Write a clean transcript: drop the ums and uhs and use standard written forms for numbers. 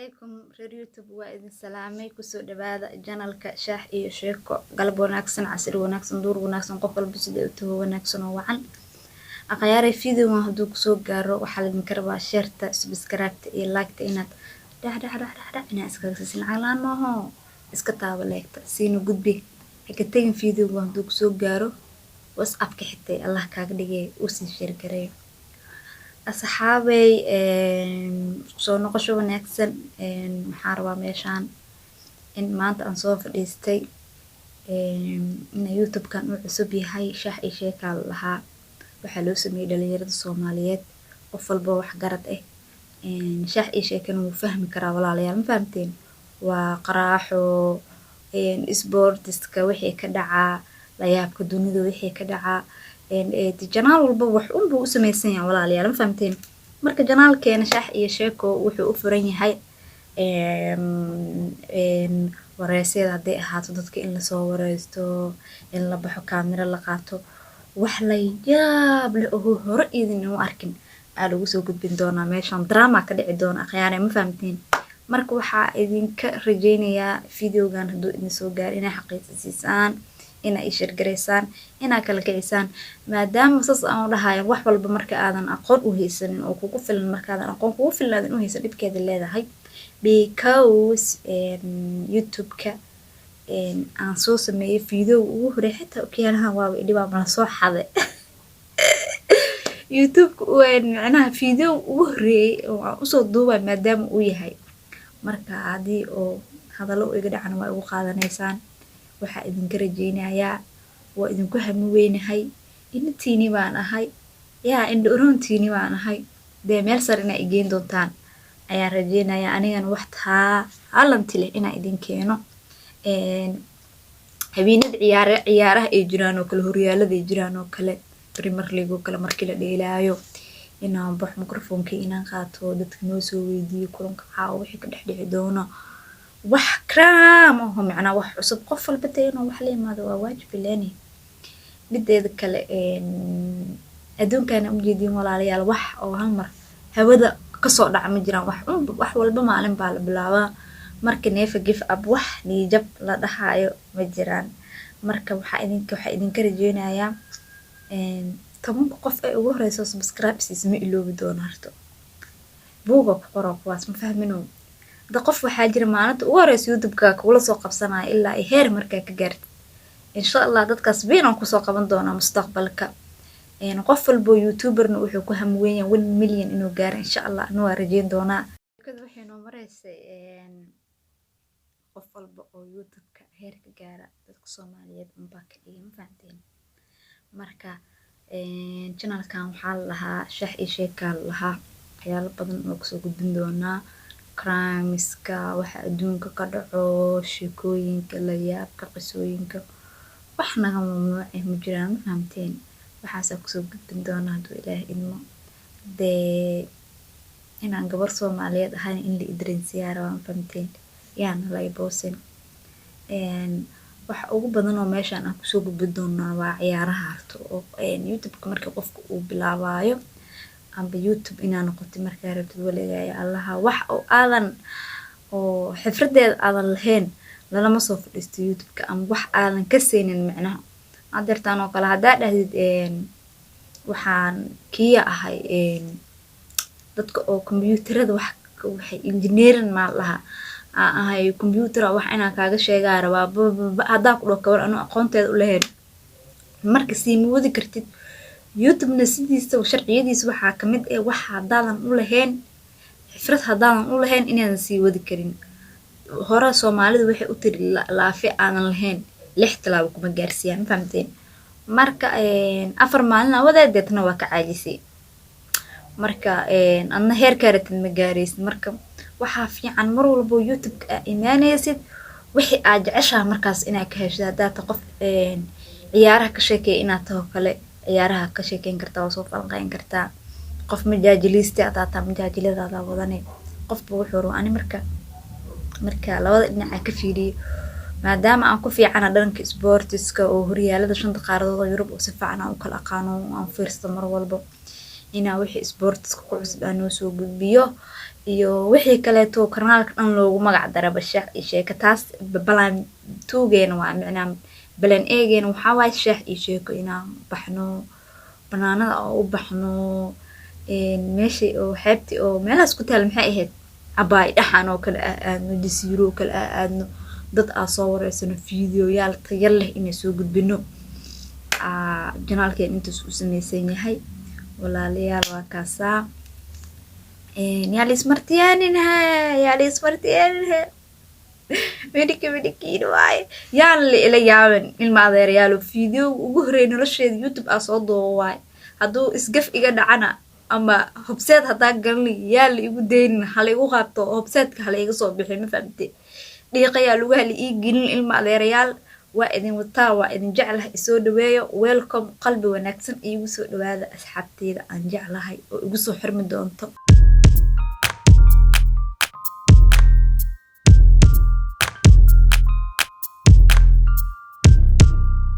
عليكم reer YouTube waa idin salaamay kusoo dhawaada channelka Shaah iyo Sheeko galab wanaagsan casir wanaagsan duur wanaagsan qof walba sidoo uu wanaagsan oo wacan aqyaarey video haduu kusoo gaaro waxa la idin karba share-ta subscribe-ta iyo like-ta inaad inaad iska siisin calaamaha iska taabo like-ta siino gudbi haka tagin video haduu kusoo gaaro WhatsApp-ka xitay Allah kaaga dhigay oo sii share gareeyo asxaabay soo noqosho wanaagsan maxaa rabaa meeshaan in maanta aan soo fadhiistay in YouTube-kan uu cusub yahay Shaah iyo Sheeko lahaa waxa loo sameeyay dhalinyarada Soomaaliyeed qof walba wax garad ah Shaah iyo Sheeko uu fahmi karaa walaalayaal ma fahamteen waa qaraaxo sportiska wixii ka dhacaa la yaabka dunida wixii ka dhacaa janaal walba wax u sameeysan yahay walaalayaal ma fahamteen marka janaalkeena Shaah iyo Sheeko wuxuu u furan yahay wareysyada haday ahaato dadka in la soo wareysto in la baxo kaamira la qaato wax la yaab leh oo hore idin u arkin aad ugu soo gudbin doona meeshan drama ka dhici doona akhyaar ma fahamteen marka waxa idinka rajeynayaa videogan haduu idin soo gaar inay xaqiiqsiisaan inay share gareysaan inay kala kicisaan maadaama saas aan u dhahayo wax walba marka aadan aqoon u haysanin oo kugu filan marka aadan aqoon kugu filan u haysan dibkeeda leedahay because YouTube-ka aan soo sameeyay video ugu horeey xitaa okeanaha waa dhibaa ma soo xaday YouTube-ka macnaha video ugu horeey oo aan u soo duubay maadaama uu yahay marka hadii oo hadallo iga dhacan waa ugu qaadanaysaan waxa idin garajeynayaa waa idin ku hamu weynahay intiini baan ahay indhorontiini baan ahay meel sare inay igeen doontaan ayaan rajeynayaa anigana wax talent leh inaan idin keeno habeenada ciyaaraha ay jiraan oo kale horyaalada ay jiraan oo kale Premier League oo kale markii la dheelaayo inaan bax microphone-ka inaan qaato dadka noo soo weydiiyo kulanka caawa wixii ka dhici doona wax kraam oo macna wax cusub qof walba inuu wax la yimaado waa waajib leeni mideeda kale adduunkan u jeedin walaalayaal wax oo hal mar hawada ka soo dhac ma jiraan wax walba maalin baa la bilaabaa marka neefa give up wax niyad la dhahayo ma jiraan marka waxa idin ka rajeynayaa tobanka qof ay ugu horeyso subscribe ma iloobi doona harto buuga ku qoro kuwaas ma fahmino qof waxa jira maalinta ugu horeyso YouTube-ka kula soo qabsanaa ilaa heer markaa ka gaartay insha Allah dadkaas beenan ku soo qaban doona mustaqbalka qof walbo YouTuber-na wuxuu ku hamweeyay 1 milyan inuu gaaro insha Allah anuu rajeyn doona waxay noo mareysay qof walba oo YouTube-ka heer ka gaara dadka Soomaaliyeed unbaa ka dhigay ma fahamteen marka channel-kan waxa lahaa Shaah iyo Sheeko lahaa waxyaalo badan oo ku soo gudbin doona crimeska waxa adduunka ka dhaco sheekooyinka la yaabka qisooyinka wax naga mamnuuc ma jiraan ma fahamteen waxaas ku soo gudbin doona haduu Ilaahay idmo inaan gabar Soomaaliyeed ahaan in la idrinsiyaaro ma fahamteen yaana la iboosin waxa ugu badan oo meeshan aan ku soo gudbin doona waa ciyaaraha harto oo YouTube-ka marka qofku uu bilaabayo amba YouTube inaan noqoto markaa rabtid waligaa Allah wax oo aadan oo xifradeed aadan lahayn lama soo fadhiisto YouTube-ka ama wax aadan ka seenin macnaha adeertaan oo kala hadaa dhahdid waxaan kiya ahay dadka oo kombiyuutarada waxay engineering ma laha ahay computer wax inaan kaaga sheegaa rabaa hadaa ku dhoo kabar anu aqoonteed u lahayn marka si ma wadi kartid YouTube-na sidiisa sharciyadiisa waxa kamid ah wax hadaadan u lahayn xifrad hadaadan u lahayn inaan sii wadi karin hore Soomaalidu waxay u tiri laafi aanan lahayn 6 talaabo kuma gaarsiiyaan fahamteen marka 4 maalin wadadeedna waa ka caajisay marka anna heer kaaratid ma gaaraysid marka waxa fiican mar walba YouTube-ka imaanaysid wixii aad jeceshahay markaas inaad ka hesho hadaa qof ciyaaraha ka sheekay inaad taho kale ciyaaraha ka sheekeyn kartaa oo soo falqayn kartaa qof majaajiliiste aad majaajilada wadanay qofba wuxuu roo ani marka labada dhinac ka fiiriyo maadaama aan ku fiicana dhanka sportiska oo horyaalada 5 qaaradood Yurub oo si fiican u kala aqaano aan fiirsto mar walba inaa wixii sportiska ku cusub aan soo gudbiyo iyo wixii kaleeto kanaalka dhan loogu magac daraba shaah iyo sheeko taas balan tuugeena waa micnaa balan eegeena waxaa waaye shaah iyo sheeko inaan baxno banaanada oo u baxno meeshii oo xeebtii oo meelahaas ku taal maxay ahayd abaay dhaxan oo kale aadno jasiiro kale aadno dad aa soo wareysano fiidiyoyaal tayo leh inay soo gudbino janaalkeen intaas u samaysan yahay walaalayaal waa kaasaa يا ليس مرتيانها مدكين واي يا اللي إلى يابن المعذر يالو فيديو وجهرين رشيد يوتيوب أصعده واي هادو إسقف إجا دعنا أما هبسات هذا قال لي يا اللي يقدين حلي وقابته هبسات حلي يصوب بحلم فهمتي دقيقة يا لوها اللي يجين المعذر يال وإذن وطار وإذن جعله يسود ويا ويلكم قلبي ونكسن يوسود وهذا أسحبتي أن جعله يوسو حرم دونته